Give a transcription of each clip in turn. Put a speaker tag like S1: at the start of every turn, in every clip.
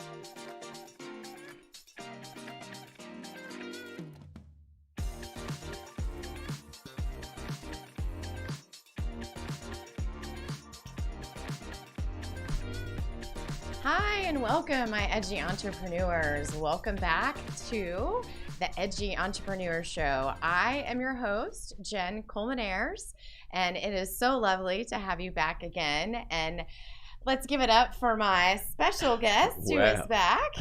S1: Hi, and welcome, my Edgy Entrepreneurs. Welcome back to the Edgy Entrepreneur Show. I am your host, Jenn Colmenares, and it is so lovely to have you back again. And let's give it up for my special guest who is back.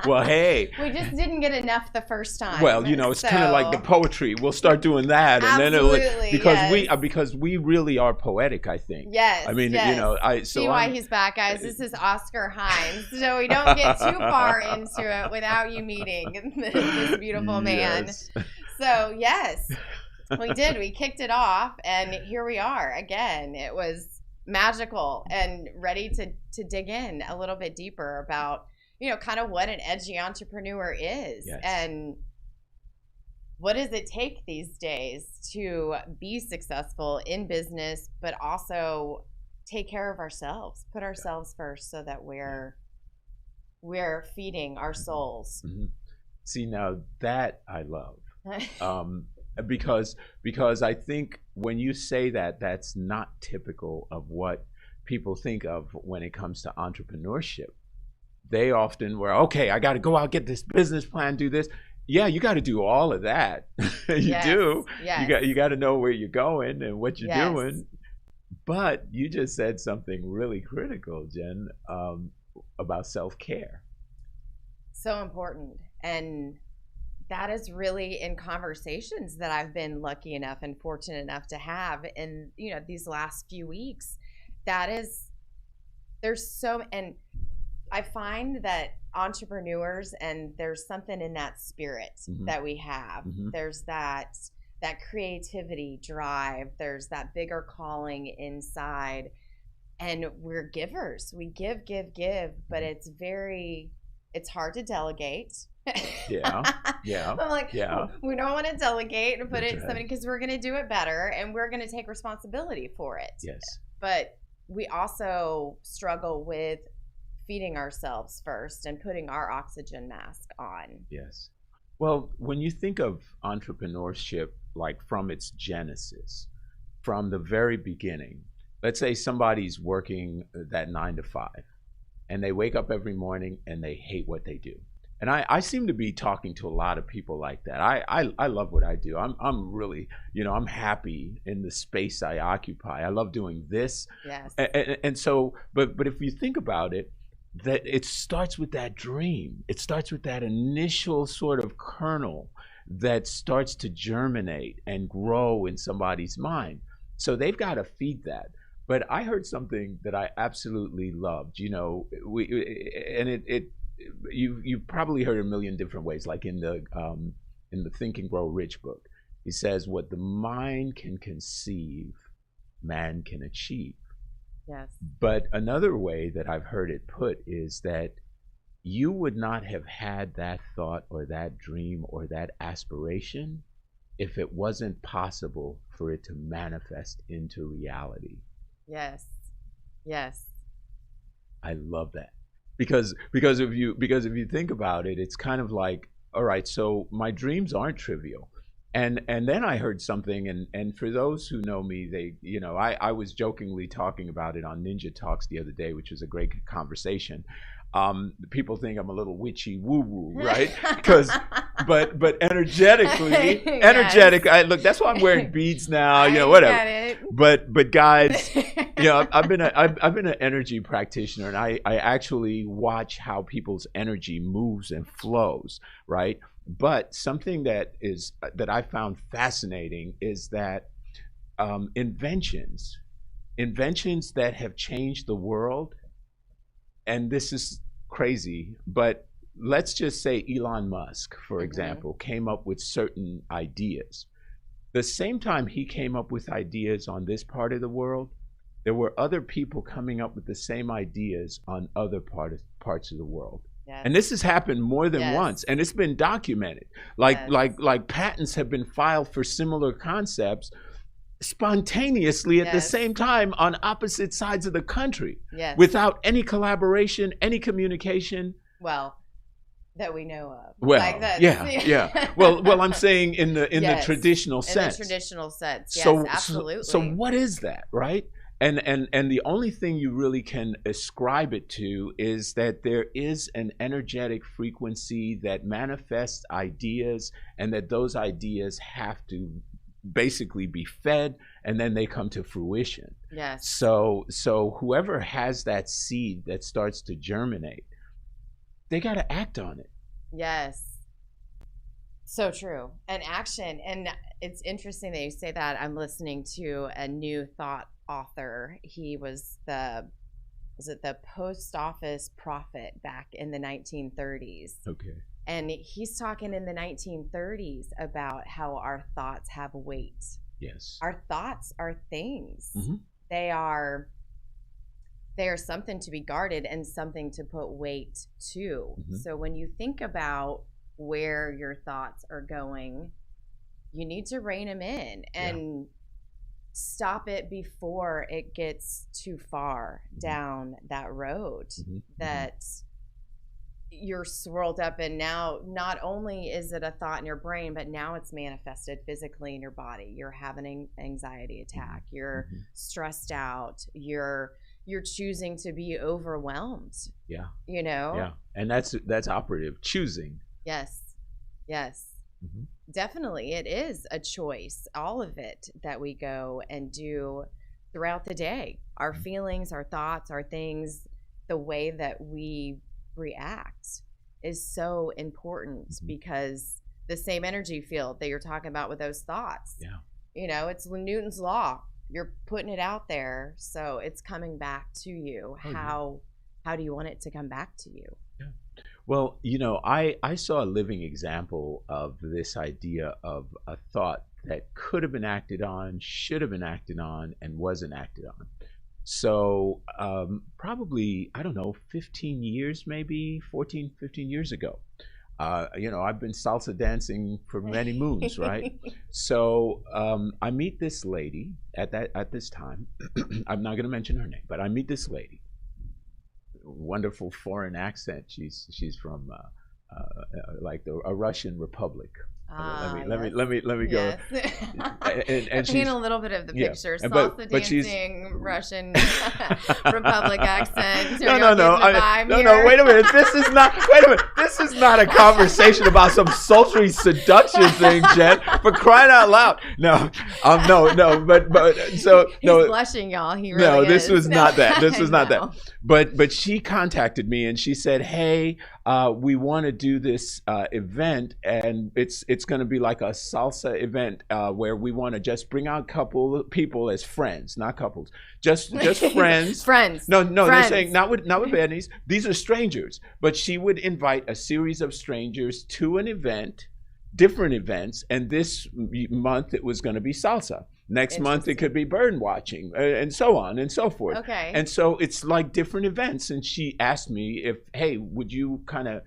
S2: Well, hey.
S1: We just didn't get enough the first time.
S2: Well, you know, it's kind of like the poetry. We'll start doing that, and
S1: absolutely,
S2: then because we really are poetic, I think.
S1: Yes.
S2: I mean,
S1: yes.
S2: you know,
S1: see why he's back, guys. This is Oscar Hines, so we don't get too far into it without you meeting this beautiful man.
S2: Yes.
S1: So yes, we did. We kicked it off, and here we are again. It was magical and ready to dig in a little bit deeper about, you know, kind of what an edgy entrepreneur is.
S2: Yes.
S1: And what does it take these days to be successful in business, but also take care of ourselves, put ourselves first so that we're feeding our souls.
S2: Mm-hmm. See, now that I love. Because I think when you say that, that's not typical of what people think of when it comes to entrepreneurship. They often were, okay, I got to go out, get this business plan, do this. Yeah, you got to do all of that. You do.
S1: Yes.
S2: You got to know where you're going and what you're doing. But you just said something really critical, Jenn, about self-care.
S1: So important. And that is really in conversations that I've been lucky enough and fortunate enough to have in, you know, these last few weeks. And I find that entrepreneurs, and there's something in that spirit
S2: mm-hmm.
S1: that we have.
S2: Mm-hmm.
S1: There's that creativity drive. There's that bigger calling inside, and we're givers. We give, but it's hard to delegate.
S2: Yeah.
S1: I'm like, we don't want to delegate and put
S2: That's
S1: it in somebody because we're going to do it better and we're going to take responsibility for it.
S2: Yes.
S1: But we also struggle with feeding ourselves first and putting our oxygen mask on.
S2: Yes. Well, when you think of entrepreneurship, like from its genesis, from the very beginning, let's say somebody's working that 9 to 5 and they wake up every morning and they hate what they do. And I seem to be talking to a lot of people like that. I love what I do. I'm really, you know, I'm happy in the space I occupy. I love doing this.
S1: Yes.
S2: And so, but if you think about it, that it starts with that dream. It starts with that initial sort of kernel that starts to germinate and grow in somebody's mind. So they've got to feed that. But I heard something that I absolutely loved. You know, you've probably heard it a million different ways, like in the Think and Grow Rich book. He says, what the mind can conceive, man can achieve.
S1: Yes.
S2: But another way that I've heard it put is that you would not have had that thought or that dream or that aspiration if it wasn't possible for it to manifest into reality.
S1: Yes.
S2: I love that. Because if you think about it, it's kind of like, all right, so my dreams aren't trivial. And then I heard something, and for those who know me, they, you know, I was jokingly talking about it on Ninja Talks the other day, which was a great conversation. People think I'm a little witchy woo-woo, right? but energetic. Yes. Look, that's why I'm wearing beads now, you know, whatever. But guys, you know, I've been an energy practitioner, and I actually watch how people's energy moves and flows, right? But something that I found fascinating is that inventions that have changed the world, and this is crazy, but let's just say Elon Musk, for example, came up with certain ideas. The same time he came up with ideas on this part of the world, there were other people coming up with the same ideas on other parts of the world. Yes. And this has happened more than once, and it's been documented. Like patents have been filed for similar concepts spontaneously at the
S1: Yes.
S2: same time on opposite sides of the country
S1: Yes.
S2: without any collaboration, any communication.
S1: Well, that we know of.
S2: Well,
S1: Like that's,
S2: yeah. Well, I'm saying in the
S1: Yes.
S2: traditional
S1: In
S2: sense.
S1: the traditional sense, yes,
S2: So
S1: absolutely.
S2: So what is that, right? And the only thing you really can ascribe it to is that there is an energetic frequency that manifests ideas, and that those ideas have to basically be fed, and then they come to fruition.
S1: Yes.
S2: So whoever has that seed that starts to germinate, they got to act on it.
S1: Yes. So true. And action. And it's interesting that you say that. I'm listening to a new thought author. He was the post office prophet back in the 1930s.
S2: Okay.
S1: And he's talking in the 1930s about how our thoughts have weight.
S2: Yes.
S1: Our thoughts are things.
S2: Mm-hmm.
S1: They are something to be guarded and something to put weight to.
S2: Mm-hmm.
S1: So when you think about where your thoughts are going, you need to rein them in and stop it before it gets too far down that road that you're swirled up in. Now, not only is it a thought in your brain, but now it's manifested physically in your body. You're having an anxiety attack. You're stressed out. You're choosing to be overwhelmed.
S2: Yeah.
S1: You know?
S2: Yeah. And that's operative. Choosing.
S1: Yes. Yes.
S2: Mm-hmm.
S1: Definitely. It is a choice. All of it that we go and do throughout the day. Our feelings, our thoughts, our things, the way that we react is so important because the same energy field that you're talking about with those thoughts.
S2: Yeah.
S1: You know, it's Newton's law. You're putting it out there, so it's coming back to you. How do you want it to come back to you?
S2: Yeah. Well, you know, I saw a living example of this idea of a thought that could have been acted on, should have been acted on, and wasn't acted on. So probably, I don't know, 15 years, maybe 14, 15 years ago. You know, I've been salsa dancing for many moons, right? So I meet this lady at this time. I'm not going to mention her name, but I meet this lady. Wonderful foreign accent. She's from like a Russian republic. Let me go.
S1: And paint a little bit of the picture.
S2: Yeah.
S1: Salsa
S2: but
S1: dancing, Russian Republic accent.
S2: No. Wait a minute. This is not a conversation about some sultry seduction thing, Jen. For crying out loud. No. But so
S1: he's blushing, y'all. He really
S2: no.
S1: is.
S2: This was not that. This was not that. But she contacted me and she said, "Hey, we want to do this event, and it's going to be like a salsa event where we want to just bring out people as friends, not couples, just friends."
S1: Friends.
S2: No,
S1: friends.
S2: They're saying not with baddies. These are strangers, but she would invite a series of strangers to an event, different events, and this month it was going to be salsa. Next month it could be bird watching, and so on and so forth.
S1: Okay.
S2: And so it's like different events. And she asked me if, hey, would you kind of,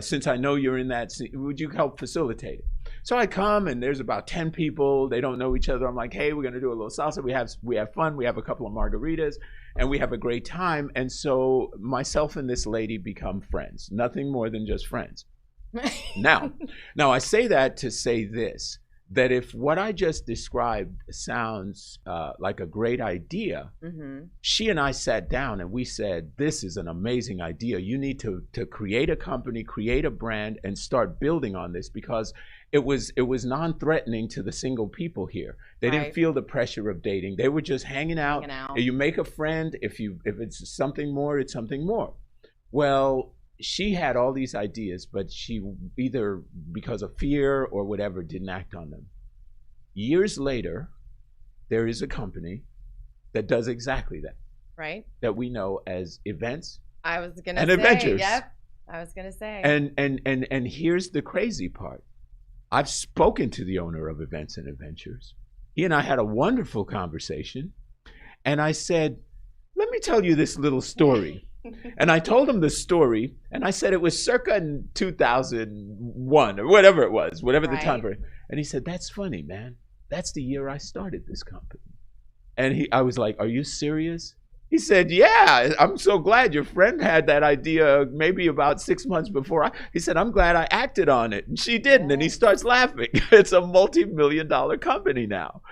S2: since I know you're in that, would you help facilitate it? So I come and there's about 10 people. They don't know each other. I'm like, hey, we're going to do a little salsa. We have fun. We have a couple of margaritas and we have a great time. And so myself and this lady become friends, nothing more than just friends. Now I say that to say this, that if what I just described sounds like a great idea, she and I sat down and we said, this is an amazing idea. You need to create a company, create a brand, and start building on this, because it was non-threatening to the single people here. They didn't feel the pressure of dating. They were just hanging out. You make a friend. If it's something more, it's something more. Well, she had all these ideas, but she either because of fear or whatever didn't act on them. Years later, there is a company that does exactly that.
S1: Right.
S2: That we know as events
S1: and
S2: adventures.
S1: Yep. I was gonna say.
S2: And here's the crazy part. I've spoken to the owner of Events and Adventures. He and I had a wonderful conversation, and I said, let me tell you this little story. And I told him the story, and I said it was circa in 2001 or whatever it was, whatever the time period. And he said, that's funny, man. that's the year I started this company. And I was like, are you serious? He said, yeah, I'm so glad your friend had that idea maybe about 6 months before. He said, I'm glad I acted on it. And she didn't. Yes. And he starts laughing. It's a multi-million-dollar company now.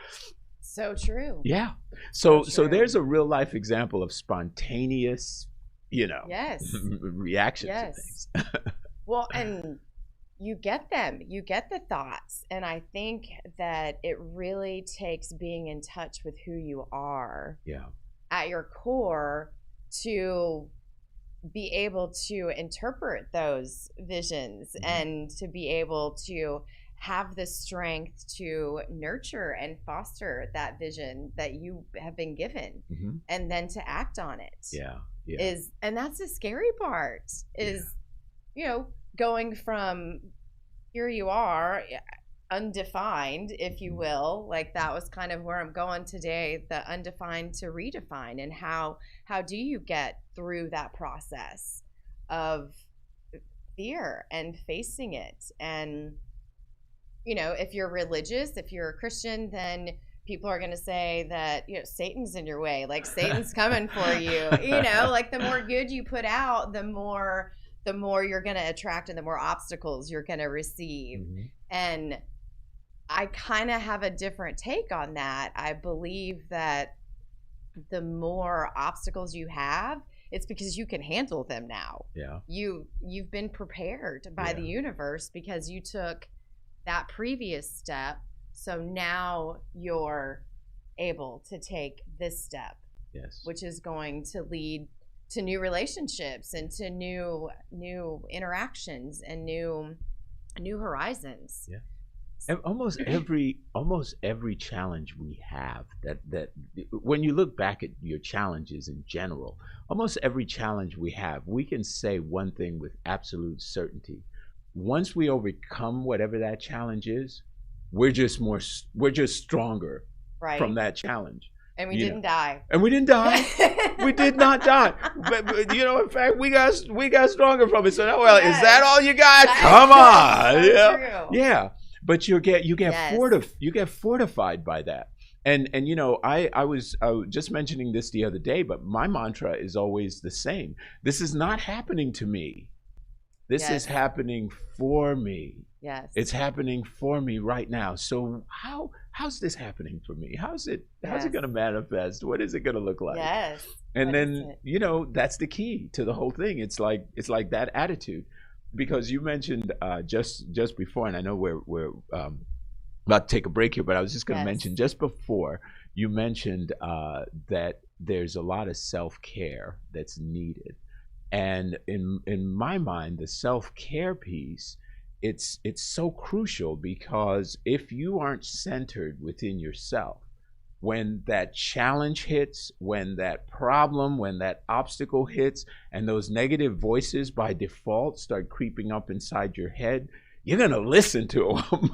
S1: So true.
S2: Yeah. So there's a real life example of spontaneous,
S1: yes.
S2: reaction
S1: yes.
S2: to things.
S1: Well, and you get them. You get the thoughts. And I think that it really takes being in touch with who you are.
S2: Yeah.
S1: At your core to be able to interpret those visions and to be able to have the strength to nurture and foster that vision that you have been given and then to act on it. And that's the scary part is, going from here you are undefined, if you will, like that was kind of where I'm going today, the undefined to redefine. And how do you get through that process of fear and facing it? And if you're religious, if you're a Christian, then people are going to say that Satan's in your way, like Satan's coming for you. Like the more good you put out, the more you're going to attract and the more obstacles you're going to receive. And I kind of have a different take on that. I believe that the more obstacles you have, it's because you can handle them now.
S2: Yeah.
S1: You've been prepared by the universe because you took that previous step. So now you're able to take this step.
S2: Yes.
S1: Which is going to lead to new relationships and to new interactions and new horizons.
S2: Yeah. And almost every challenge we have that when you look back at your challenges in general, almost every challenge we have, we can say one thing with absolute certainty. Once we overcome whatever that challenge is, we're just stronger from that challenge.
S1: And we didn't die.
S2: And we didn't die. We did not die. But in fact, we got stronger from it. So, is that all you got? Come on.
S1: So true.
S2: Yeah. But you get fortified by that. And I was just mentioning this the other day, but my mantra is always the same. This is not happening to me. This is happening for me.
S1: Yes.
S2: It's happening for me right now. So how's this happening for me? How's it going to manifest? What is it going to look like?
S1: Yes.
S2: And then, that's the key to the whole thing. It's like that attitude. Because you mentioned just before, and I know we're about to take a break here, but I was just going to mention just before you mentioned that there's a lot of self-care that's needed. And in my mind, the self-care piece, it's so crucial because if you aren't centered within yourself, when that challenge hits, when that problem, when that obstacle hits, and those negative voices by default start creeping up inside your head, you're going to listen to them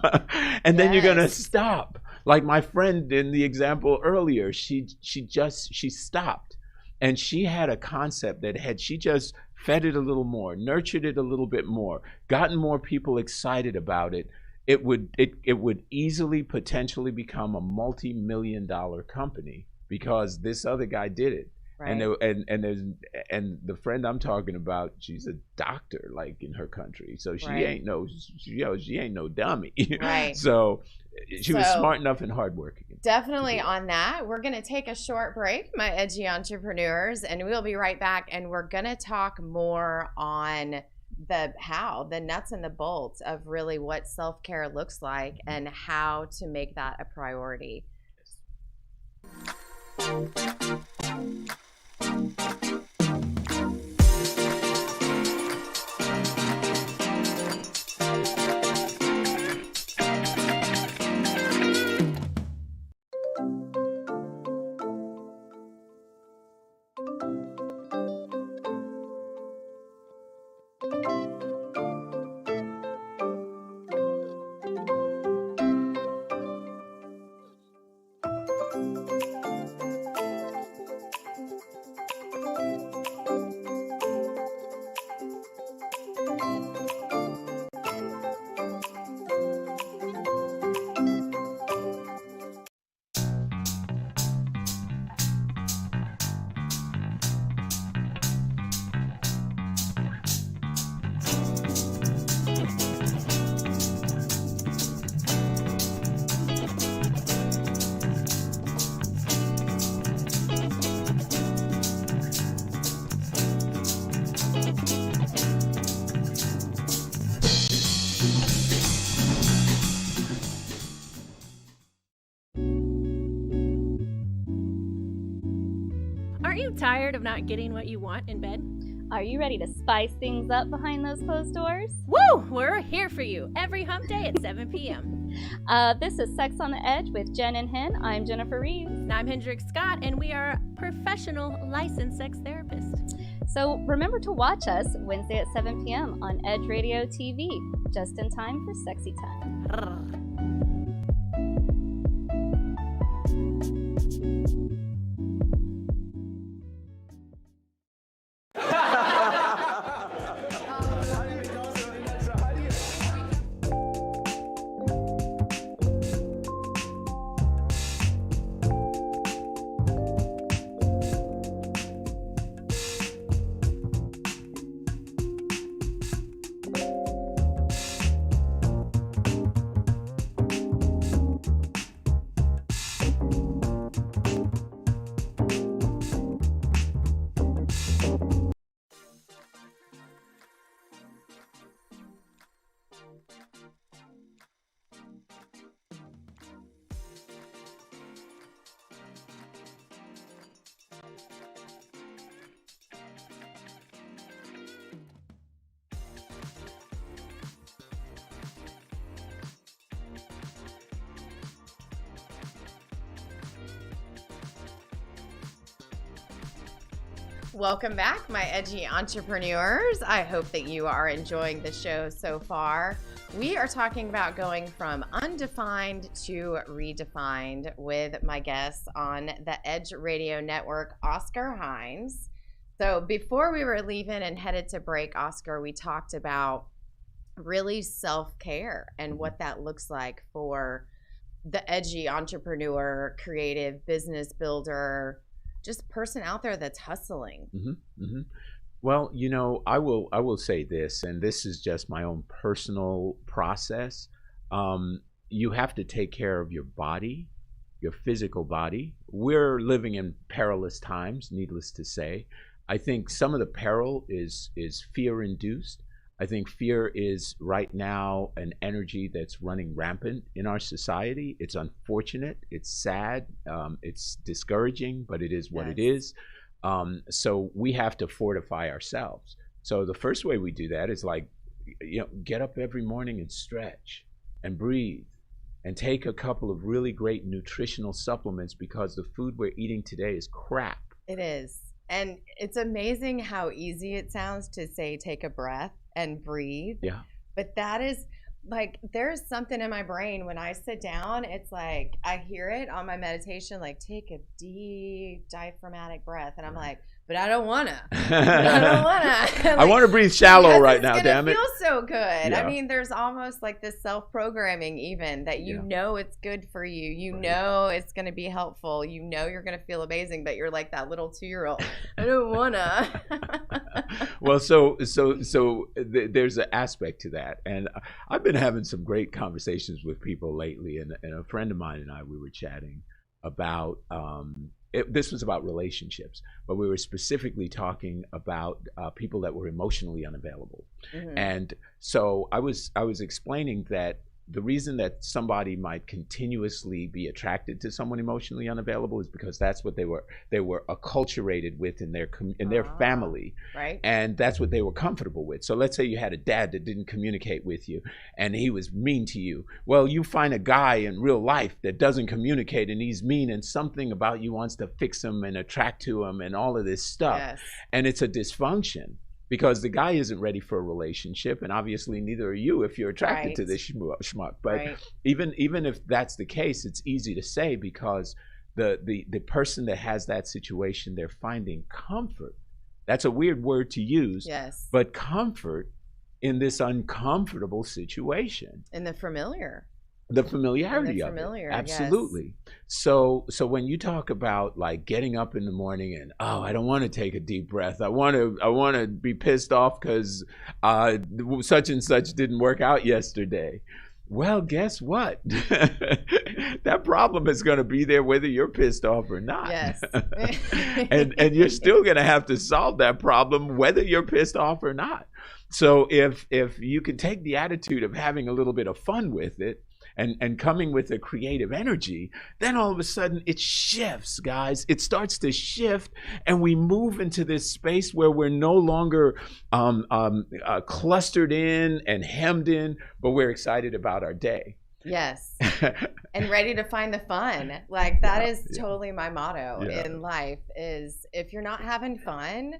S2: and then you're going to stop. Like my friend in the example earlier, she stopped. And she had a concept that had she just fed it a little more, nurtured it a little bit more, gotten more people excited about it, it would easily potentially become a multi-million-dollar company because this other guy did it. Right. And the friend I'm talking about, she's a doctor, like in her country, so she ain't no dummy.
S1: Right.
S2: So she was smart enough and hardworking.
S1: Definitely on that. We're going to take a short break, my edgy entrepreneurs, and we'll be right back. And we're going to talk more on the nuts and the bolts of really what self-care looks like and how to make that a priority.
S3: tired of not getting what you want in bed?
S4: Are you ready to spice things up behind those closed doors?
S3: Woo! We're here for you every hump day at 7 p.m.
S4: This is Sex on the Edge with Jen and Hen. I'm Jennifer Reeves.
S3: And I'm Hendrix Scott, and we are professional licensed sex therapists.
S4: So remember to watch us Wednesday at 7 p.m. on Edge Radio TV, just in time for sexy time.
S1: Welcome back, my edgy entrepreneurs. I hope that you are enjoying the show so far. We are talking about going from undefined to redefined with my guest on the Edge Radio Network, Oscar Hines. So before we were leaving and headed to break, Oscar, we talked about really self-care and what that looks like for the edgy entrepreneur, creative business builder, just person out there that's hustling.
S2: Mm-hmm, mm-hmm. Well, you know, I will say this, and this is just my own personal process. You have to take care of your body, your physical body. We're living in perilous times, needless to say. I think some of the peril is fear-induced. I think fear is right now an energy that's running rampant in our society. It's unfortunate, it's sad, it's discouraging, but it is what it is. So we have to fortify ourselves. So the first way we do that is get up every morning and stretch and breathe and take a couple of really great nutritional supplements, because the food we're eating today is crap.
S1: It is. And it's amazing how easy it sounds to say, take a breath and breathe.
S2: Yeah.
S1: But that is there's something in my brain when I sit down, it's like I hear it on my meditation, take a deep diaphragmatic breath. And I'm like, but I don't want to.
S2: I want to breathe shallow right now, damn it.
S1: It feels so good.
S2: Yeah.
S1: I mean, there's almost this self-programming even that you know it's good for you. You know it's going to be helpful. You know you're going to feel amazing, but you're like that little 2-year-old. I don't want to.
S2: Well, there's an aspect to that. And I've been having some great conversations with people lately. And a friend of mine and I, we were chatting about this was about relationships, but we were specifically talking about people that were emotionally unavailable. Mm-hmm. And so I was explaining that the reason that somebody might continuously be attracted to someone emotionally unavailable is because that's what they were acculturated with in their family,
S1: right?
S2: And that's what they were comfortable with. So let's say you had a dad that didn't communicate with you and he was mean to you. Well, you find a guy in real life that doesn't communicate and he's mean, and something about you wants to fix him and attract to him and all of this stuff.
S1: Yes.
S2: And it's a dysfunction, because the guy isn't ready for a relationship, and obviously neither are you if you're attracted to this schmuck. But even if that's the case, it's easy to say, because the person that has that situation, they're finding comfort. That's a weird word to use,
S1: yes,
S2: but comfort in this uncomfortable situation.
S1: In the familiar.
S2: The familiarity of it. Absolutely. Yes. So when you talk about getting up in the morning and, I don't want to take a deep breath. I want to be pissed off because such and such didn't work out yesterday. Well, guess what? That problem is going to be there whether you're pissed off or not.
S1: Yes.
S2: and you're still going to have to solve that problem whether you're pissed off or not. So if you can take the attitude of having a little bit of fun with it, and coming with a creative energy, then all of a sudden it shifts, guys. It starts to shift, and we move into this space where we're no longer clustered in and hemmed in, but we're excited about our day.
S1: Yes. And ready to find the fun. Like that is totally my motto in life, is if you're not having fun,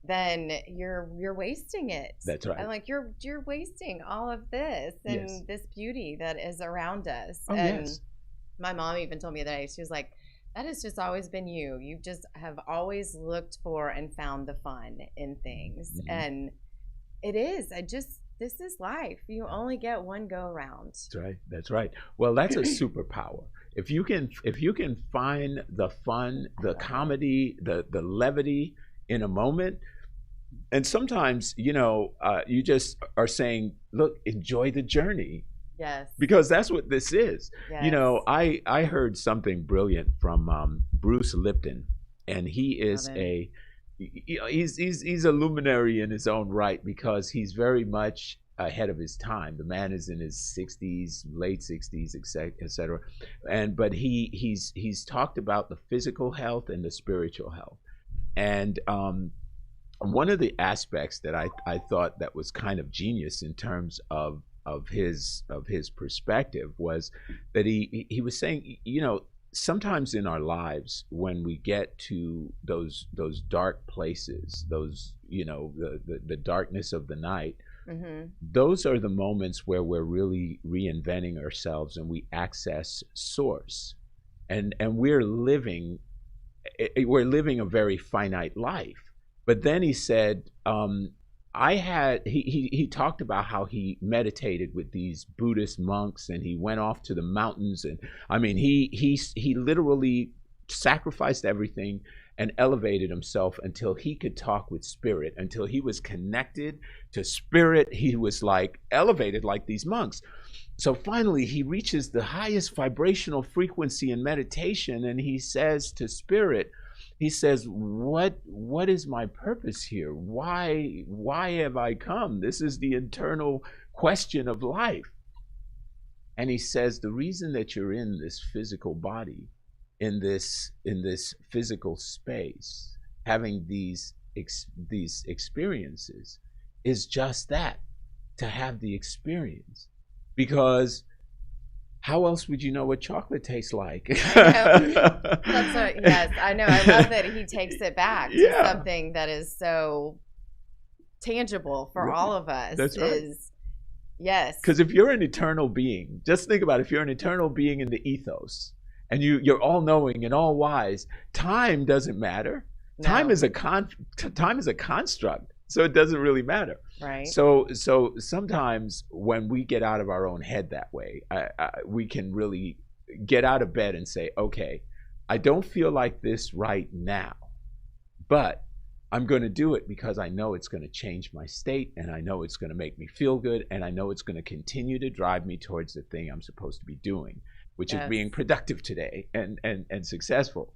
S1: then you're wasting it.
S2: That's right.
S1: And like you're wasting all of this and this beauty that is around us.
S2: Oh,
S1: and
S2: yes.
S1: my mom even told me the other day, she was like, that has just always been you. You just have always looked for and found the fun in things.
S2: Mm-hmm.
S1: And it is. This is life. You only get one go around.
S2: That's right. That's right. Well, that's a superpower. If you can find the fun, the comedy, the levity in a moment, and sometimes, you just are saying, look, enjoy the journey.
S1: Yes.
S2: Because that's what this is.
S1: Yes.
S2: I heard something brilliant from Bruce Lipton, and he is he's a luminary in his own right, because he's very much ahead of his time. The man is in his 60s, late 60s, etc. But he's talked about the physical health and the spiritual health. And one of the aspects that I thought that was kind of genius in terms of his perspective was that he was saying, sometimes in our lives, when we get to those dark places, the darkness of the night, mm-hmm. those are the moments where we're really reinventing ourselves, and we access source, and we're living a very finite life. But then he said, he talked about how he meditated with these Buddhist monks, and he went off to the mountains, and I mean he literally sacrificed everything and elevated himself until he could talk with spirit, until he was connected to spirit. He was like elevated like these monks. So finally he reaches the highest vibrational frequency in meditation, and he says to spirit, he says, what is my purpose here? Why have I come? This is the internal question of life. And he says, the reason that you're in this physical body, in this physical space, having these experiences, is just that, to have the experience. Because how else would you know what chocolate tastes like?
S1: Yes, I know. I love that he takes it back to something that is so tangible for all of us.
S2: That's right.
S1: Yes.
S2: Because if you're an eternal being, just think about it, if you're an eternal being in the ethos, and you're all knowing and all wise, time doesn't matter. No. Time is a construct. So it doesn't really matter.
S1: Right.
S2: So sometimes when we get out of our own head that way, we can really get out of bed and say, okay, I don't feel like this right now, but I'm going to do it because I know it's going to change my state, and I know it's going to make me feel good, and I know it's going to continue to drive me towards the thing I'm supposed to be doing, which is being productive today and successful.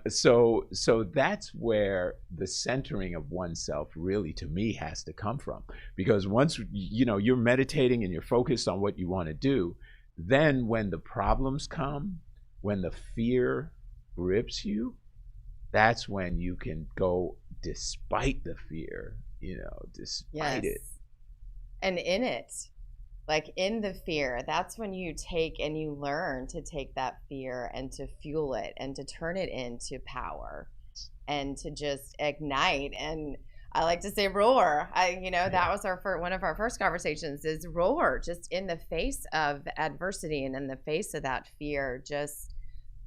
S2: So that's where the centering of oneself really, to me, has to come from. Because once you're meditating and you're focused on what you want to do, then when the problems come, when the fear grips you, that's when you can go despite the fear, despite it.
S1: And in it, like in the fear, that's when you take and you learn to take that fear and to fuel it and to turn it into power and to just ignite. And I like to say roar. That was one of our first conversations, is roar, just in the face of adversity and in the face of that fear. Just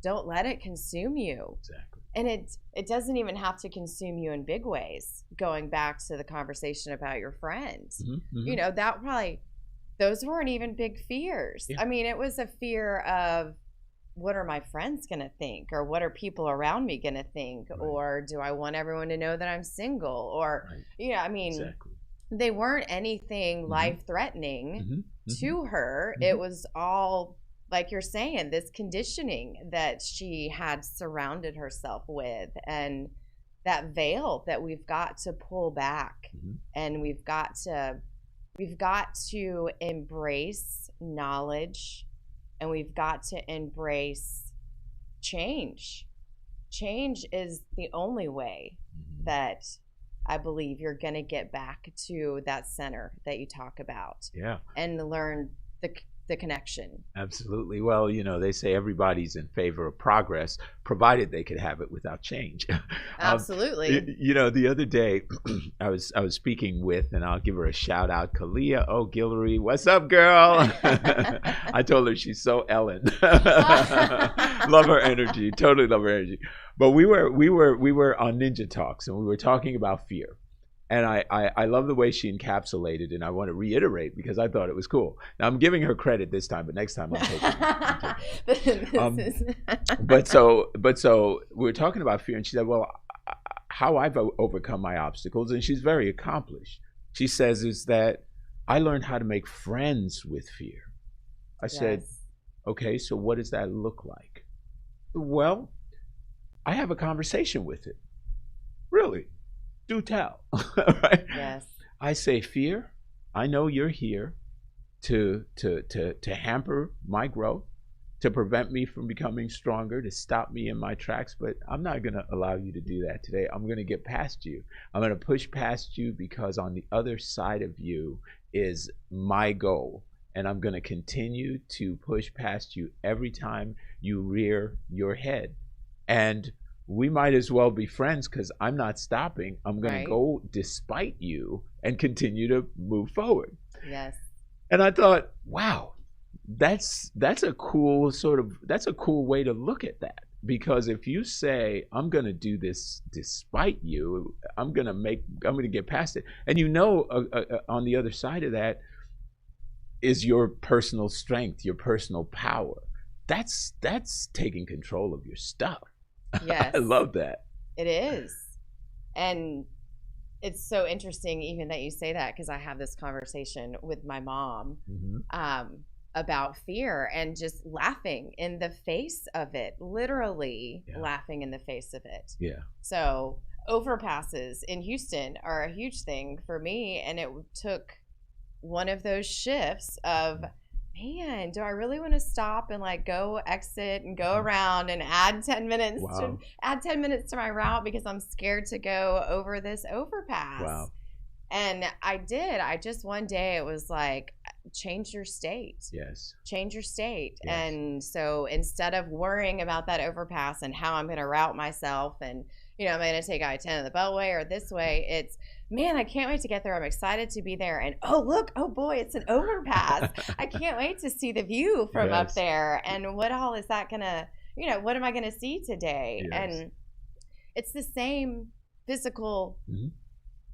S1: don't let it consume you.
S2: Exactly.
S1: And it doesn't even have to consume you in big ways. Going back to the conversation about your friends, mm-hmm. Those weren't even big fears. Yeah. I mean, it was a fear of, what are my friends going to think? Or what are people around me going to think? Right. Or do I want everyone to know that I'm single? Or,
S2: exactly.
S1: They weren't anything mm-hmm. life-threatening mm-hmm. to her. Mm-hmm. It was all, like you're saying, this conditioning that she had surrounded herself with, and that veil that we've got to pull back, mm-hmm. and we've got to we've got to embrace knowledge, and we've got to embrace change. Change is the only way that I believe you're going to get back to that center that you talk about.
S2: Yeah.
S1: And learn the connection.
S2: Absolutely. Well, they say everybody's in favor of progress, provided they could have it without change.
S1: Absolutely.
S2: The other day, I was speaking with, and I'll give her a shout out, Kalia O'Guillory. What's up, girl? I told her she's so Ellen. Love her energy. Totally love her energy. But we were on Ninja Talks, and we were talking about fear. And I love the way she encapsulated, and I want to reiterate because I thought it was cool. Now, I'm giving her credit this time, but next time I'm taking it. But so we were talking about fear, and she said, well, how I've overcome my obstacles, and she's very accomplished. She says is that I learned how to make friends with fear. I said, okay, so what does that look like? Well, I have a conversation with it. Really? Do tell. Right?
S1: Yes.
S2: I say, fear, I know you're here to hamper my growth, to prevent me from becoming stronger, to stop me in my tracks, but I'm not going to allow you to do that today. I'm going to get past you. I'm going to push past you because on the other side of you is my goal. And I'm going to continue to push past you every time you rear your head. And we might as well be friends because I'm not stopping. I'm going to go despite you and continue to move forward.
S1: Yes.
S2: And I thought, wow, that's a cool way to look at that. Because if you say, I'm going to do this despite you, I'm going to get past it. And on the other side of that is your personal strength, your personal power. That's taking control of your stuff.
S1: Yes.
S2: I love that.
S1: It is. And it's so interesting even that you say that, because I have this conversation with my mom about fear and just laughing in the face of it, literally laughing in the face of it.
S2: Yeah.
S1: So overpasses in Houston are a huge thing for me. And it took one of those shifts of, man, do I really want to stop and go exit and go around and add 10 minutes to my route because I'm scared to go over this overpass.
S2: Wow.
S1: And I did. One day it was like, change your state.
S2: Yes.
S1: Change your state.
S2: Yes.
S1: And so instead of worrying about that overpass and how I'm going to route myself and, I'm going to take I-10 the Beltway or this way, it's, man, I can't wait to get there. I'm excited to be there. And oh boy, it's an overpass. I can't wait to see the view from up there. And what all is that going to, what am I going to see today?
S2: Yes.
S1: And it's the same physical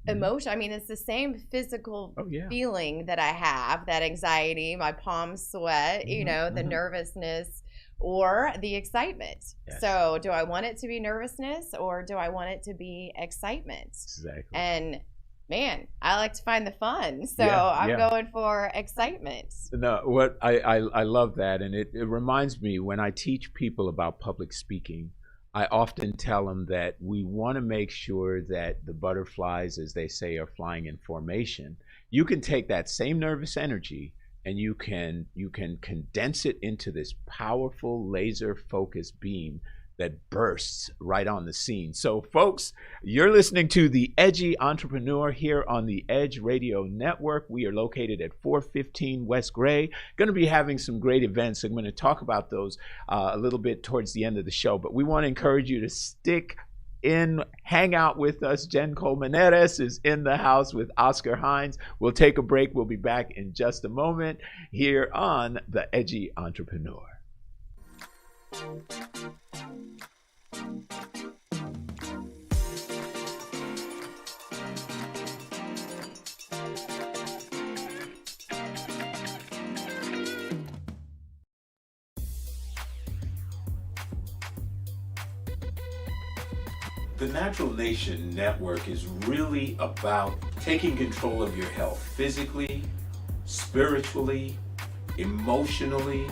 S1: emotion. I mean, it's the same physical feeling that I have, that anxiety, my palms sweat, the nervousness or the excitement. Yes. So do I want it to be nervousness or do I want it to be excitement?
S2: Exactly.
S1: And man, I like to find the fun. So I'm going for excitement.
S2: No, what I love that. And it reminds me when I teach people about public speaking, I often tell them that we want to make sure that the butterflies, as they say, are flying in formation. You can take that same nervous energy and you can condense it into this powerful laser focused beam that bursts right on the scene. So folks, you're listening to The Edgy Entrepreneur here on the Edge Radio Network. We are located at 415 West Gray. Going to be having some great events. I'm going to talk about those a little bit towards the end of the show, but we want to encourage you to stick in, hang out with us. Jenn Colmenares is in the house with Oscar Hines. We'll take a break. We'll be back in just a moment here on The Edgy Entrepreneur.
S5: The Natural Nation Network is really about taking control of your health physically, spiritually, emotionally,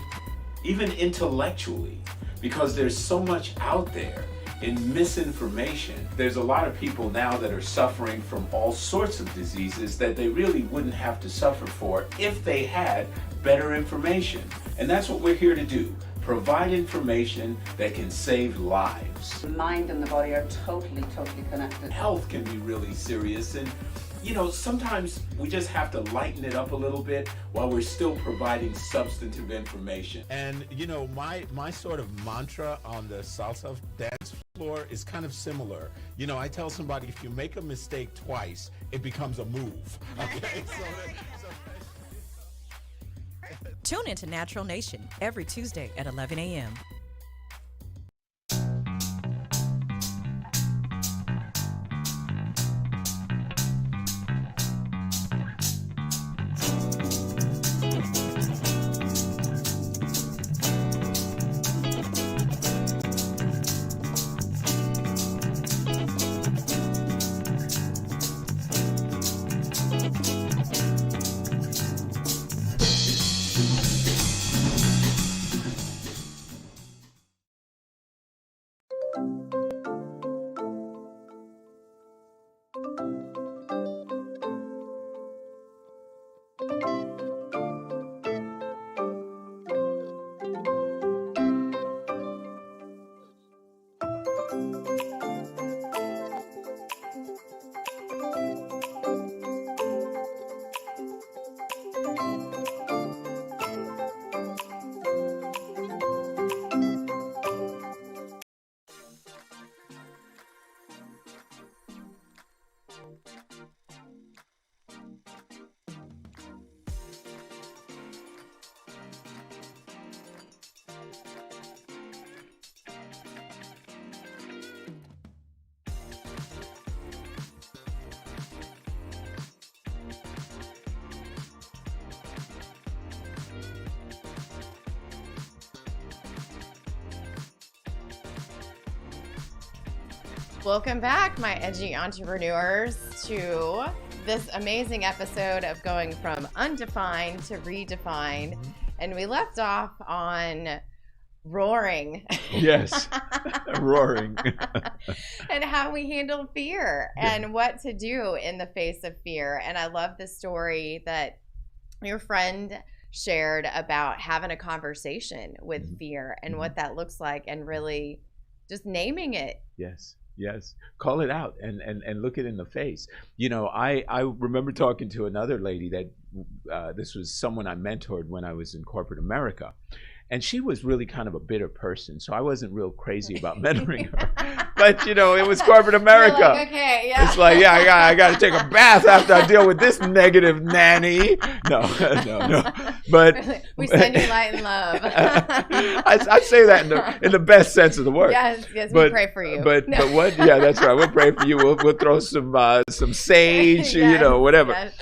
S5: even intellectually, because there's so much out there in misinformation. There's a lot of people now that are suffering from all sorts of diseases that they really wouldn't have to suffer for if they had better information. And that's what we're here to do. Provide information that can save lives.
S6: The mind and the body are totally connected.
S5: Health can be really serious, and sometimes we just have to lighten it up a little bit while we're still providing substantive information.
S7: And my sort of mantra on the salsa dance floor is kind of similar. I tell somebody, if you make a mistake twice, it becomes a move. Okay.
S8: Tune into Natural Nation every Tuesday at 11 a.m.
S1: Welcome back, my edgy entrepreneurs, to this amazing episode of going from undefined to redefined. And we left off on roaring.
S2: Yes, roaring.
S1: And how we handle fear and what to do in the face of fear. And I love the story that your friend shared about having a conversation with fear and what that looks like, and really just naming it.
S2: Yes, call it out and look it in the face. I remember talking to another lady that this was someone I mentored when I was in corporate America. And she was really kind of a bitter person, so I wasn't real crazy about mentoring her. But it was corporate America.
S1: You're like, okay, yeah.
S2: It's like, yeah, I got to take a bath after I deal with this negative nanny. No. But
S1: we send you light and love.
S2: I say that in the best sense of the word.
S1: Yes, we pray for you.
S2: But what? Yeah, that's right. We'll pray for you. We'll throw some sage,
S1: yes,
S2: whatever.
S1: Yes.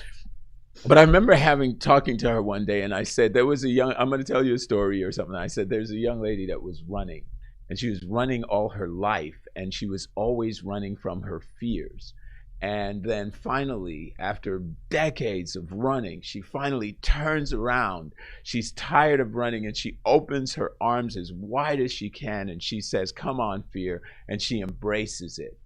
S2: But I remember talking to her one day, and I said, I'm going to tell you a story or something. I said, there's a young lady that was running, and she was running all her life, and she was always running from her fears. And then finally, after decades of running, she finally turns around. She's tired of running, and she opens her arms as wide as she can, and she says, "Come on, fear," and she embraces it.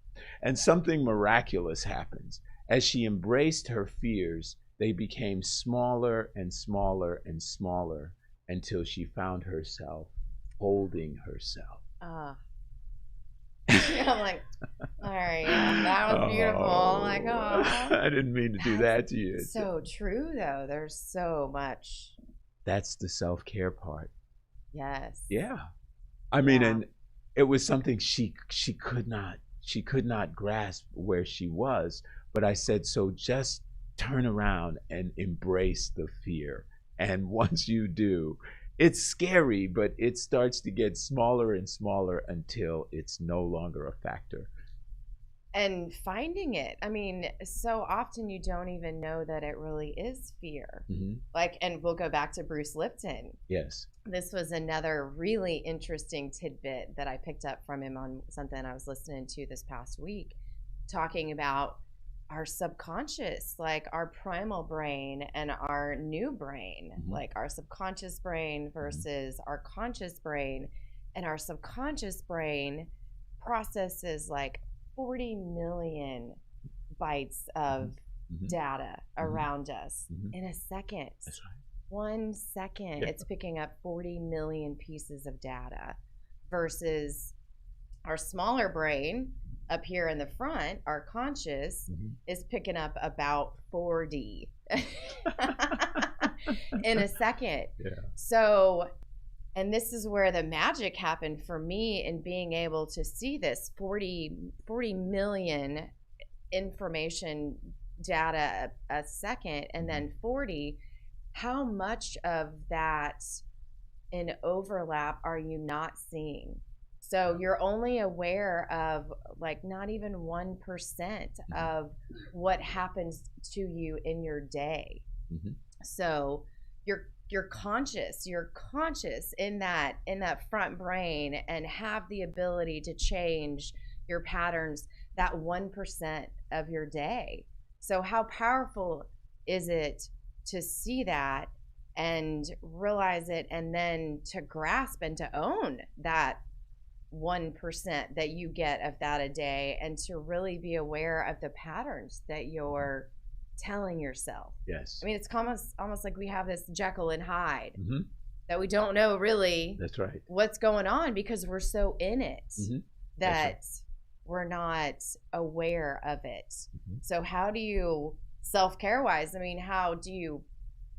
S2: And something miraculous happens. As she embraced her fears, they became smaller and smaller and smaller until she found herself holding herself.
S1: I'm like, all right, yeah, that was beautiful. I'm like, oh.
S2: I didn't mean to do that to you.
S1: So true, though. There's so much.
S2: That's the self-care part.
S1: Yes.
S2: Yeah. I mean, and it was something she could not grasp where she was. But I said, so just turn around and embrace the fear. And once you do, it's scary, but it starts to get smaller and smaller until it's no longer a factor.
S1: And finding it. I mean, so often you don't even know that it really is fear. And we'll go back to Bruce Lipton.
S2: Yes.
S1: This was another really interesting tidbit that I picked up from him on something I was listening to this past week, talking about our subconscious, like our primal brain and our new brain, like our subconscious brain versus our conscious brain. And our subconscious brain processes like 40 million bytes of data around us in a second.
S2: That's right.
S1: 1 second, it's picking up 40 million pieces of data versus our smaller brain up here in the front, our conscious, is picking up about 4D in a second.
S2: Yeah.
S1: So, and this is where the magic happened for me in being able to see this 40 million information data a second, and then 40. How much of that in overlap are you not seeing? So you're only aware of like not even 1% of what happens to you in your day. So you're conscious in that front brain and have the ability to change your patterns that 1% of your day. So how powerful is it to see that and realize it, and then to grasp and to own that 1% that you get of that a day, and to really be aware of the patterns that you're telling yourself.
S2: Yes.
S1: I mean, it's almost like we have this Jekyll and Hyde that we don't know really.
S2: That's right.
S1: What's going on, because we're so in it that we're not aware of it. So how do you, self-care wise, I mean, how do you,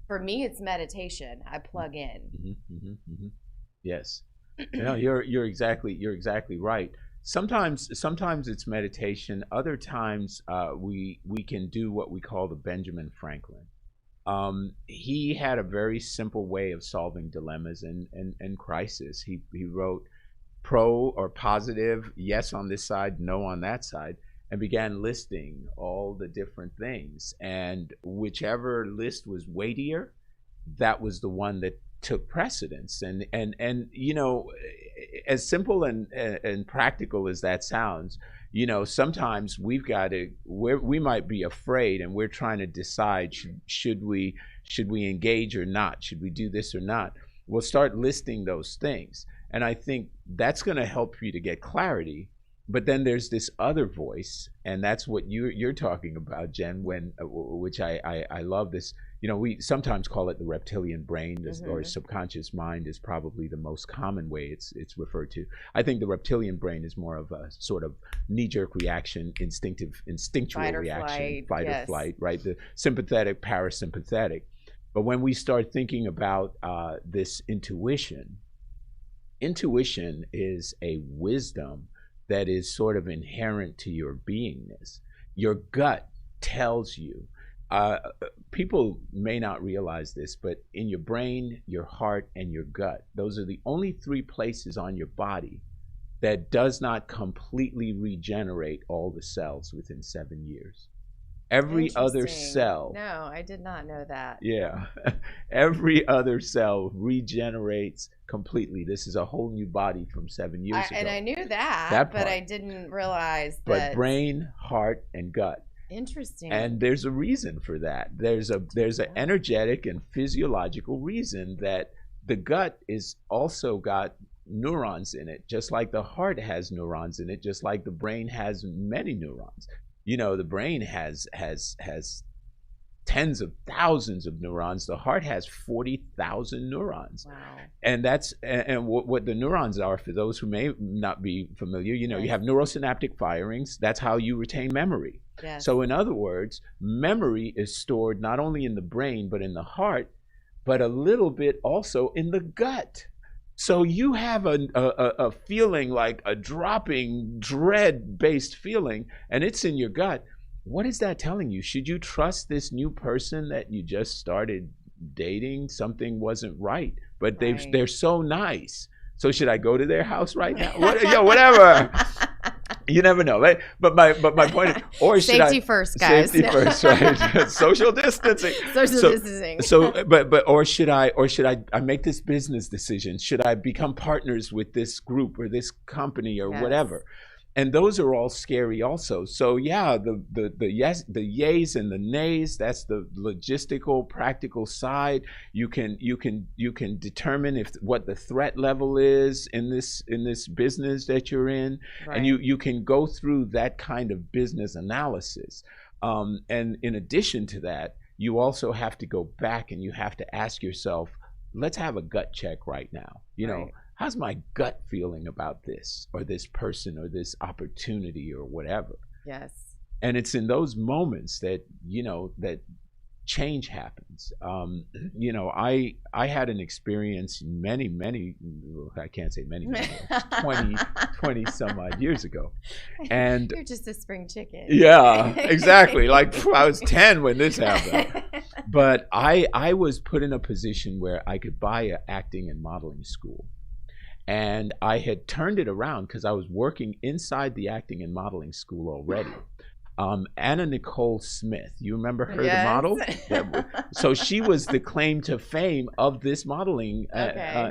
S1: for me, it's meditation. I plug in.
S2: Yes. No, you're exactly right. Sometimes it's meditation. Other times we can do what we call the Benjamin Franklin. He had a very simple way of solving dilemmas and crisis. He wrote pro or positive, yes on this side, no on that side, and began listing all the different things. And whichever list was weightier, that was the one that took precedence. And you know, as simple and practical as that sounds, you know, sometimes we might be afraid, and we're trying to decide, should we engage or not? Should we do this or not? We'll start listing those things. And I think that's going to help you to get clarity. But then there's this other voice, and that's what you're talking about, Jen, which I love this. You know, we sometimes call it the reptilian brain, or subconscious mind is probably the most common way it's referred to. I think the reptilian brain is more of a sort of knee-jerk reaction, instinctual reaction, fight or flight, right? The sympathetic, parasympathetic. But when we start thinking about this intuition is a wisdom that is sort of inherent to your beingness. Your gut tells you. People may not realize this, but in your brain, your heart, and your gut, those are the only 3 places on your body that does not completely regenerate all the cells within 7 years. Every other cell.
S1: No, I did not know that.
S2: Yeah. Every other cell regenerates completely. This is a whole new body from 7 years ago.
S1: And I knew that but I didn't realize that.
S2: But brain, heart, and gut.
S1: Interesting.
S2: And there's a reason for that. There's an energetic and physiological reason that the gut is also got neurons in it, just like the heart has neurons in it, just like the brain has many neurons. You know, the brain has tens of thousands of neurons. The heart has 40,000 neurons.
S1: Wow.
S2: And that's what the neurons are, for those who may not be familiar. You know, you have neurosynaptic firings. That's how you retain memory.
S1: Yes.
S2: So in other words, memory is stored not only in the brain, but in the heart, but a little bit also in the gut. So you have a feeling, like a dropping, dread-based feeling, and it's in your gut. What is that telling you? Should you trust this new person that you just started dating? Something wasn't right, but they're so nice. So should I go to their house right now? Whatever. You never know, right? But my point is, or should
S1: safety first, guys.
S2: Safety first, right? Social distancing.
S1: Social distancing.
S2: So, or should I make this business decision? Should I become partners with this group or this company or whatever? And those are all scary also. So yeah, the yays and the nays, that's the logistical, practical side. You can determine what the threat level is in this business that you're in.
S1: Right.
S2: And you can go through that kind of business analysis. And in addition to that, you also have to go back and you have to ask yourself, let's have a gut check right now. You know, how's my gut feeling about this or this person or this opportunity or whatever?
S1: Yes.
S2: And it's in those moments that, you know, that change happens. You know, I had an experience many, I can't say many 20 some odd years ago. And
S1: you're just a spring chicken.
S2: Yeah, exactly. Like I was 10 when this happened. But I was put in a position where I could buy an acting and modeling school. And I had turned it around because I was working inside the acting and modeling school already. Anna Nicole Smith, you remember her, the model? So she was the claim to fame of this modeling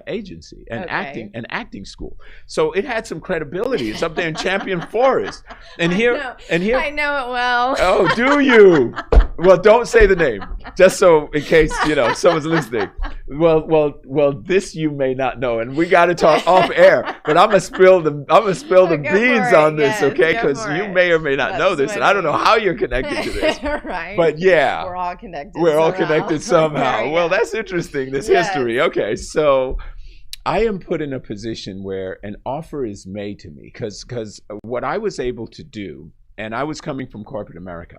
S2: agency and acting school. So it had some credibility. It's up there in Champion Forest. And here,
S1: I know it well.
S2: Oh, do you? Well, don't say the name, just so in case, you know, someone's listening. Well, this you may not know, and we got to talk off air. But I'm gonna spill the beans on this, okay? Because you may or may not know this, and I don't know how you're connected to this.
S1: Right.
S2: But yeah,
S1: we're all connected.
S2: We're all connected somehow. Well, that's interesting. This history. Okay, so I am put in a position where an offer is made to me because what I was able to do, and I was coming from corporate America,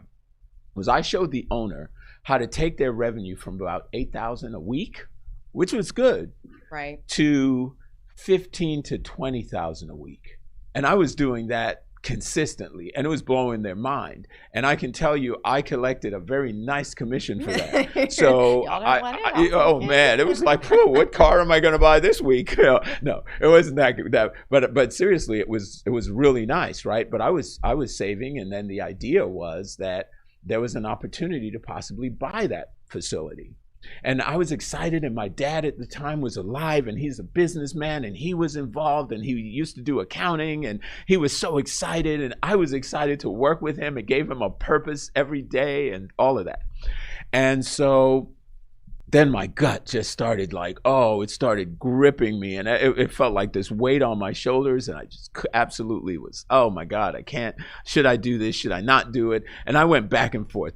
S2: was I showed the owner how to take their revenue from about $8,000 a week, which was good,
S1: right,
S2: to $15,000 to $20,000 a week. And I was doing that consistently, and it was blowing their mind. And I can tell you, I collected a very nice commission for that. So, oh man, it was like, whoa, what car am I going to buy this week? No, it wasn't that. But seriously, it was really nice, right? But I was saving, and then the idea was that there was an opportunity to possibly buy that facility. And I was excited, and my dad at the time was alive, and he's a businessman, and he was involved, and he used to do accounting, and he was so excited, and I was excited to work with him. It gave him a purpose every day and all of that. And so then my gut just started it started gripping me, and it felt like this weight on my shoulders, and I just absolutely was, oh my God, I can't, should I do this, should I not do it? And I went back and forth.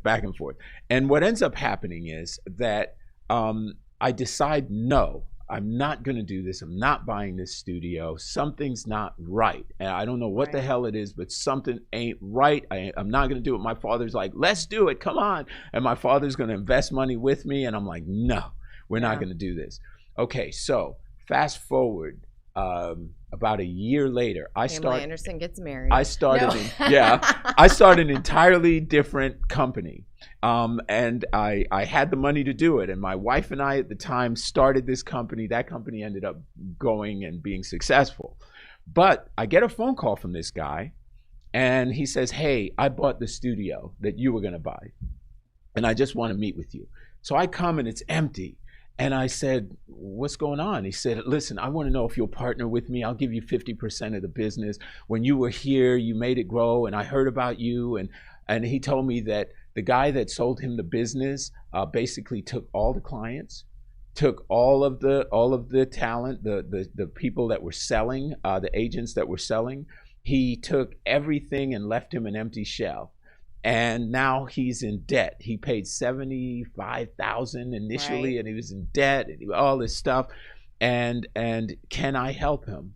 S2: And what ends up happening is that I decide, no, I'm not going to do this. I'm not buying this studio. Something's not right. And I don't know what the hell it is, but something ain't right. I'm not going to do it. My father's like, let's do it. Come on. And my father's going to invest money with me. And I'm like, no, we're not going to do this. Okay, so fast forward about a year later,
S1: Pamela Anderson gets married.
S2: I started an entirely different company. And I had the money to do it. And my wife and I at the time started this company. That company ended up going and being successful. But I get a phone call from this guy, and he says, hey, I bought the studio that you were going to buy, and I just want to meet with you. So I come, and it's empty. And I said, what's going on? He said, listen, I want to know if you'll partner with me. I'll give you 50% of the business. When you were here, you made it grow, and I heard about you. And he told me that the guy that sold him the business basically took all the clients, took all of the talent, the people that were selling, the agents that were selling. He took everything and left him an empty shell. And now he's in debt. He paid $75,000 initially, and he was in debt, and all this stuff. And can I help him?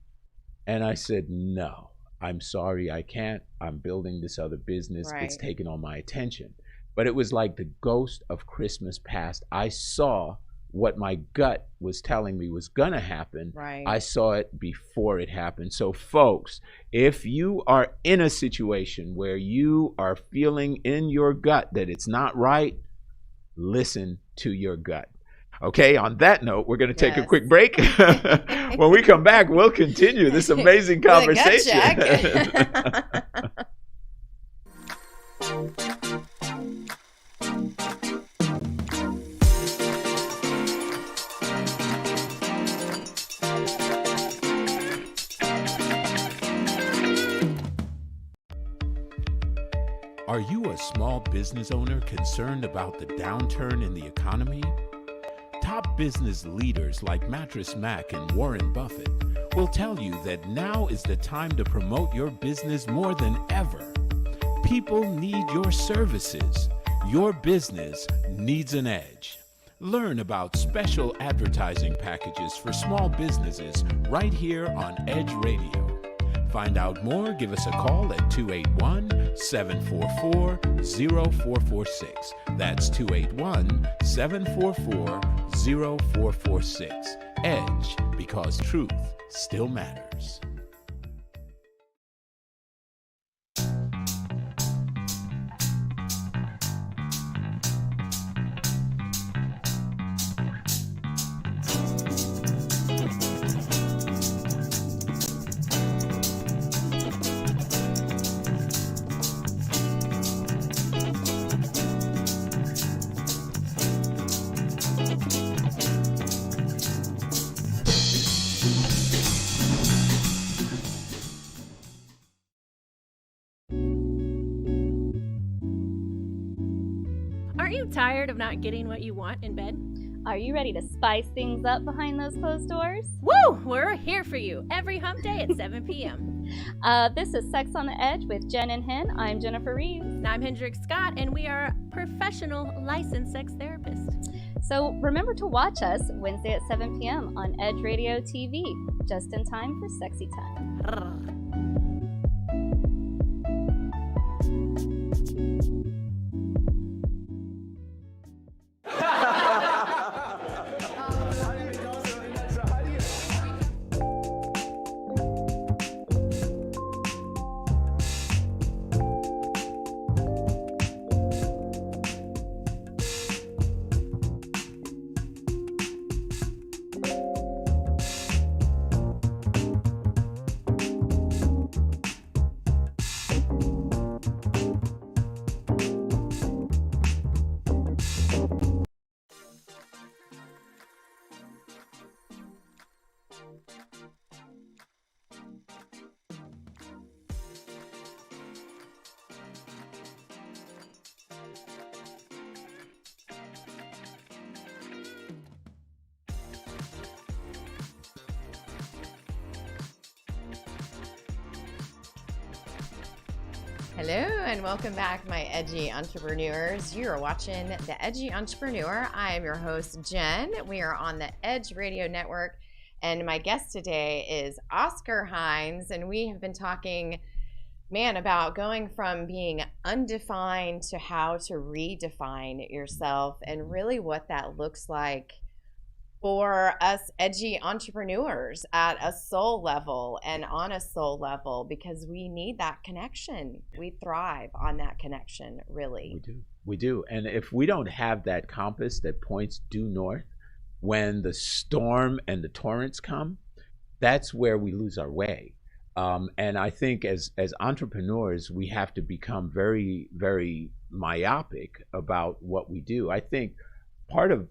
S2: And I said, no, I'm sorry, I can't. I'm building this other business. It's taken all my attention. But it was like the ghost of Christmas past. I saw what my gut was telling me was gonna happen. I saw it before it happened. So folks, if you are in a situation where you are feeling in your gut that it's not right, listen to your gut. Okay, on that note, we're going to take a quick break. When we come back, we'll continue this amazing conversation.
S7: Are you a small business owner concerned about the downturn in the economy? Top business leaders like Mattress Mac and Warren Buffett will tell you that now is the time to promote your business more than ever. People need your services. Your business needs an edge. Learn about special advertising packages for small businesses right here on Edge Radio. Find out more, give us a call at 281-744-0446. That's 281-744-0446. Edge, because truth still matters.
S3: Aren't you tired of not getting what you want in bed?
S4: Are you ready to spice things up behind those closed doors?
S3: Woo! We're here for you every hump day at 7 p.m.
S4: This is Sex on the Edge with Jen and Hen. I'm Jennifer Reeves.
S3: And I'm Hendrik Scott, and we are professional licensed sex therapists.
S4: So remember to watch us Wednesday at 7 p.m. on Edge Radio TV, just in time for sexy time.
S1: Hello and welcome back, my edgy entrepreneurs. You are watching The Edgy Entrepreneur. I am your host, Jen. We are on the Edge Radio Network, and my guest today is Oscar Hines, and we have been talking, about going from being undefined to how to redefine yourself and really what that looks like for us edgy entrepreneurs at a soul level and on a soul level, because we need that connection. We thrive on that connection, really.
S2: We do. And if we don't have that compass that points due north when the storm and the torrents come, that's where we lose our way. And I think as entrepreneurs, we have to become very, very myopic about what we do. I think part of,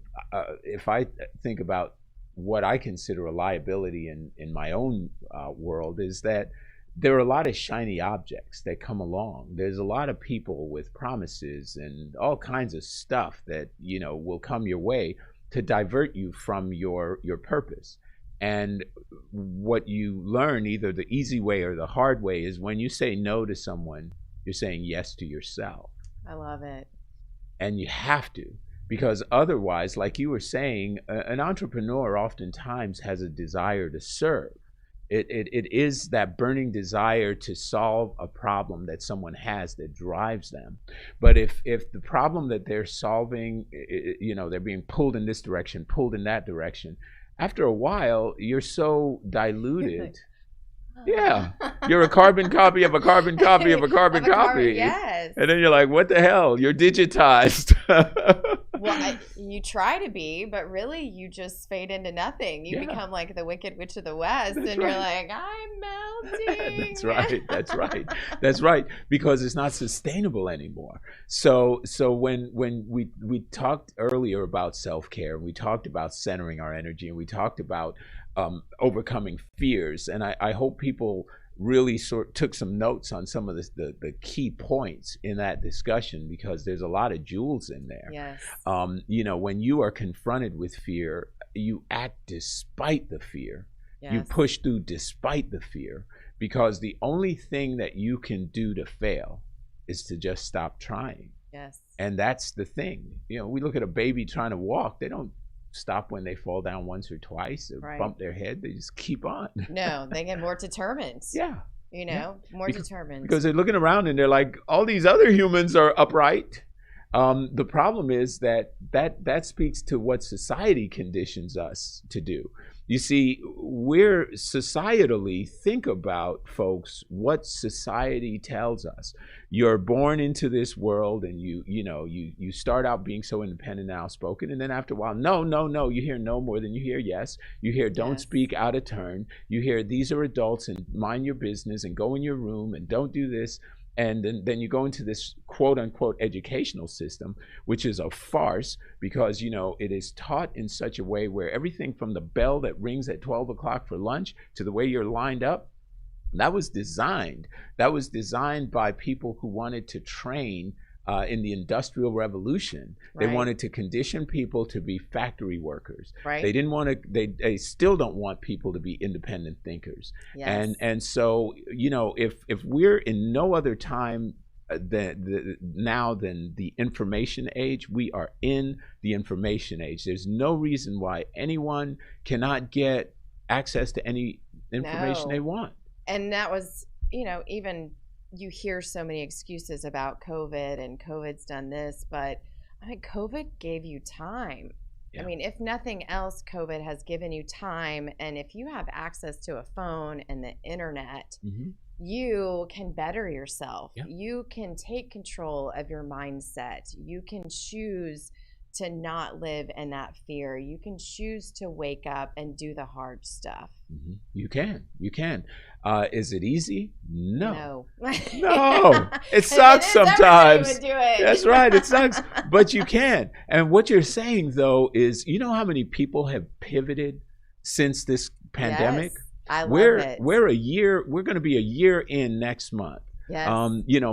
S2: if I think about what I consider a liability in my own world, is that there are a lot of shiny objects that come along. There's a lot of people with promises and all kinds of stuff that, will come your way to divert you from your purpose. And what you learn, either the easy way or the hard way, is when you say no to someone, you're saying yes to yourself.
S1: I love it.
S2: And you have to. Because otherwise, like you were saying, an entrepreneur oftentimes has a desire to serve. It is that burning desire to solve a problem that someone has that drives them. But if the problem that they're solving, they're being pulled in this direction, pulled in that direction, after a while, you're so diluted. Yeah, you're a carbon copy of a carbon copy of a carbon copy.
S1: Yes.
S2: And then you're like, what the hell? You're digitized.
S1: Well, you try to be, but really you just fade into nothing. You become like the Wicked Witch of the West, and you're like, I'm melting. That's right. Because it's not sustainable anymore. So when we talked earlier about self-care, we talked about centering our energy, and we talked about overcoming fears, and I hope people
S2: really took some notes on some of the key points in that discussion, because there's a lot of jewels in there.
S1: Yes.
S2: When you are confronted with fear, you act despite the fear.
S1: Yes.
S2: You push through despite the fear, because the only thing that you can do to fail is to just stop trying.
S1: Yes.
S2: And that's the thing. We look at a baby trying to walk. They don't stop when they fall down once or twice or
S1: Right.
S2: bump their head. They just keep on.
S1: No, they get more determined.
S2: Yeah.
S1: More determined.
S2: Because they're looking around and they're like, all these other humans are upright. The problem is that speaks to what society conditions us to do. You see, we're societally, think about, folks, what society tells us. You're born into this world, and you start out being so independent and outspoken, and then after a while, no, you hear no more than you hear yes. You hear don't
S1: Yes.
S2: speak out of turn. You hear these are adults and mind your business and go in your room and don't do this. And then you go into this quote unquote educational system, which is a farce, because it is taught in such a way where everything from the bell that rings at 12 o'clock for lunch to the way you're lined up, that was designed by people who wanted to train in the Industrial Revolution. They
S1: Right.
S2: wanted to condition people to be factory workers.
S1: Right.
S2: They didn't want to. They still don't want people to be independent thinkers.
S1: Yes.
S2: And so if we're in no other time now than the information age, we are in the information age. There's no reason why anyone cannot get access to any information
S1: No.
S2: they want.
S1: And that was, even you hear so many excuses about COVID and COVID's done this, but COVID gave you time.
S2: Yeah.
S1: If nothing else, COVID has given you time. And if you have access to a phone and the internet,
S2: Mm-hmm.
S1: you can better yourself.
S2: Yeah.
S1: You can take control of your mindset. You can choose to not live in that fear. You can choose to wake up and do the hard stuff.
S2: Mm-hmm. You can. Is it easy? No.
S1: No.
S2: No. It
S1: If
S2: sucks
S1: it is,
S2: sometimes.
S1: everybody would do it.
S2: That's right. It sucks. But you can. And what you're saying, though, is how many people have pivoted since this pandemic?
S1: Yes, I love it.
S2: We're going to be a year in next month.
S1: Yes.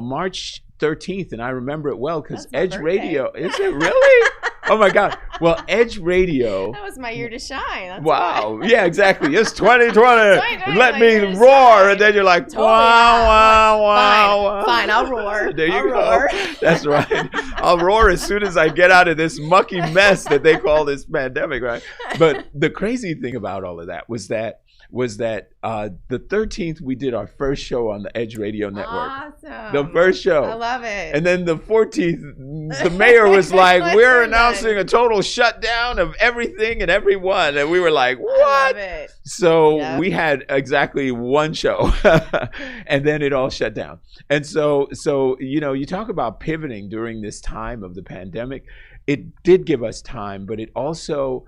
S2: March 13th, and I remember it well because
S1: That's my
S2: Edge
S1: birthday.
S2: Radio. Is it really? Oh my God. Well, Edge Radio.
S1: That was my year to shine. That's
S2: Wow.
S1: why.
S2: Yeah, exactly. It's 2020.
S1: 2020,
S2: Let
S1: my
S2: me
S1: year to
S2: roar.
S1: shine.
S2: And then you're like,
S1: Totally,
S2: wow,
S1: yeah.
S2: wow, wow.
S1: Fine, I'll roar.
S2: There you
S1: I'll
S2: go.
S1: roar.
S2: That's right. I'll roar as soon as I get out of this mucky mess that they call this pandemic, right? But the crazy thing about all of that was that the 13th we did our first show on the Edge Radio Network.
S1: Awesome.
S2: The first show.
S1: I love it.
S2: And then the 14th, the mayor was like,
S1: Like,
S2: we're
S1: we're
S2: announcing
S1: done.
S2: a total shutdown of everything and everyone. And we were like,
S1: I
S2: what?
S1: love it.
S2: So
S1: Yep.
S2: we had exactly one show and then it all shut down. And so, you talk about pivoting during this time of the pandemic. It did give us time, but it also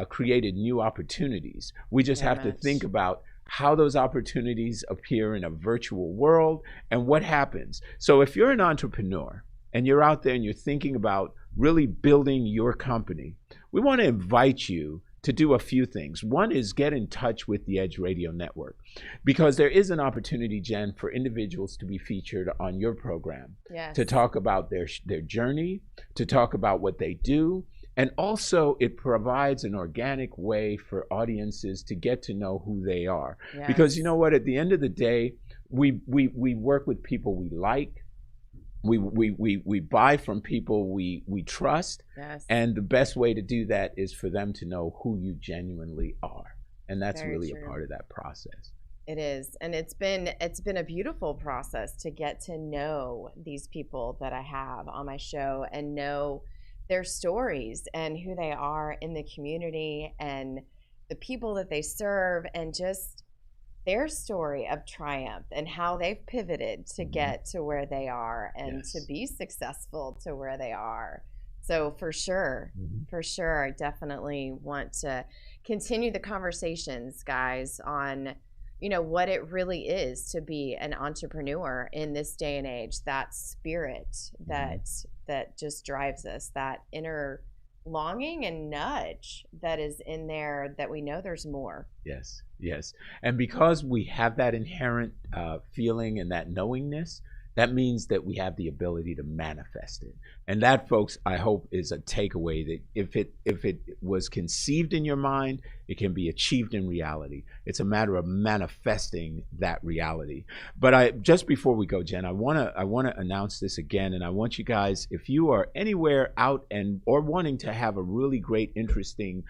S2: created new opportunities. We just
S1: Very
S2: have to
S1: much.
S2: think about how those opportunities appear in a virtual world and what happens. So if you're an entrepreneur and you're out there and you're thinking about really building your company, we want to invite you to do a few things. One is get in touch with the Edge Radio Network, because there is an opportunity, Jen, for individuals to be featured on your program,
S1: Yes.
S2: to talk about their journey, to talk about what they do. And also it provides an organic way for audiences to get to know who they are.
S1: Yes.
S2: Because you know what, at the end of the day, we work with people we like. We buy from people we trust.
S1: Yes.
S2: And the best way to do that is for them to know who you genuinely are. And that's
S1: Very
S2: really
S1: true.
S2: a part of that process.
S1: It is. And it's been a beautiful process to get to know these people that I have on my show and know their stories and who they are in the community and the people that they serve, and just their story of triumph and how they've pivoted to get to where they are and to be successful to where they are. So for sure, I definitely want to continue the conversations, guys, on what it really is to be an entrepreneur in this day and age. That spirit that just drives us, that inner longing and nudge that is in there that we know there's more.
S2: Yes, yes. And because we have that inherent feeling and that knowingness, that means that we have the ability to manifest it. And that, folks, I hope is a takeaway, that if it was conceived in your mind, it can be achieved in reality. It's a matter of manifesting that reality. But just before we go, Jen, I want to announce this again, and I want you guys, if you are anywhere out or wanting to have a really great, interesting,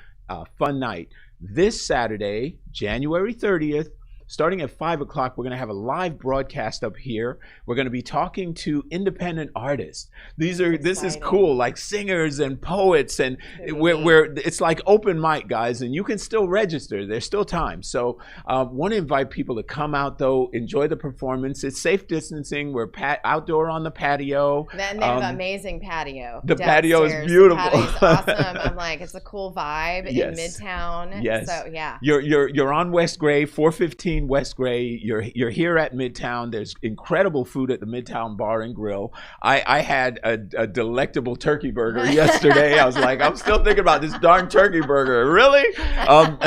S2: fun night, this Saturday, January 30th, starting at 5 o'clock, we're going to have a live broadcast up here. We're going to be talking to independent artists. This is cool, like singers and poets, and it's like open mic, guys, and you can still register. There's still time. So want to invite people to come out, though, enjoy the performance. It's safe distancing. We're outdoor on the patio.
S1: Then they have an amazing patio.
S2: The patio is beautiful.
S1: The patio's awesome. I'm like, it's a cool vibe in Midtown.
S2: Yes.
S1: So yeah.
S2: You're on West Gray, 415 West Gray. You're here at Midtown. There's incredible food at the Midtown Bar and Grill. I had a delectable turkey burger yesterday. I was like, I'm still thinking about this darn turkey burger. Really?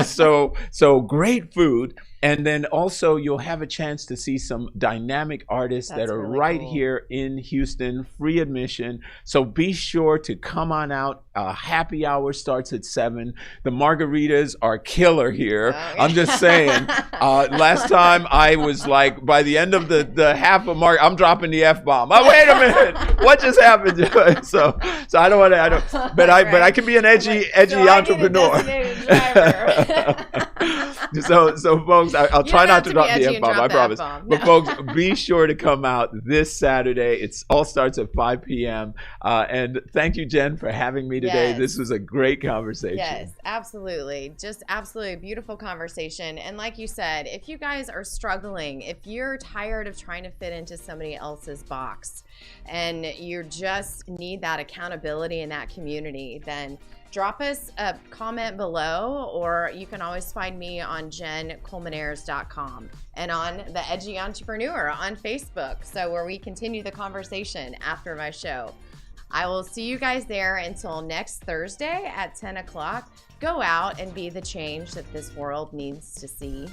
S2: So great food. And then also you'll have a chance to see some dynamic artists that are really right cool here in Houston, free admission. So be sure to come on out. Happy hour starts at 7. The margaritas are killer here. Okay. I'm just saying. Last time I was like, by the end of the half of I'm dropping the F-bomb. Oh, wait a minute. What just happened? So I don't want to, but I can be an edgy entrepreneur. So folks, I'll try not to drop the F-bomb, I promise. No. But folks, be sure to come out this Saturday. It all starts at 5 p.m. And thank you, Jen, for having me today. Yes. This was a great conversation.
S1: Yes, absolutely. Just absolutely beautiful conversation. And like you said, if you guys are struggling, if you're tired of trying to fit into somebody else's box and you just need that accountability in that community, then drop us a comment below, or you can always find me on JennColmenares.com and on the Edgy Entrepreneur on Facebook, so where we continue the conversation after my show. I will see you guys there until next Thursday at 10 o'clock. Go out and be the change that this world needs to see.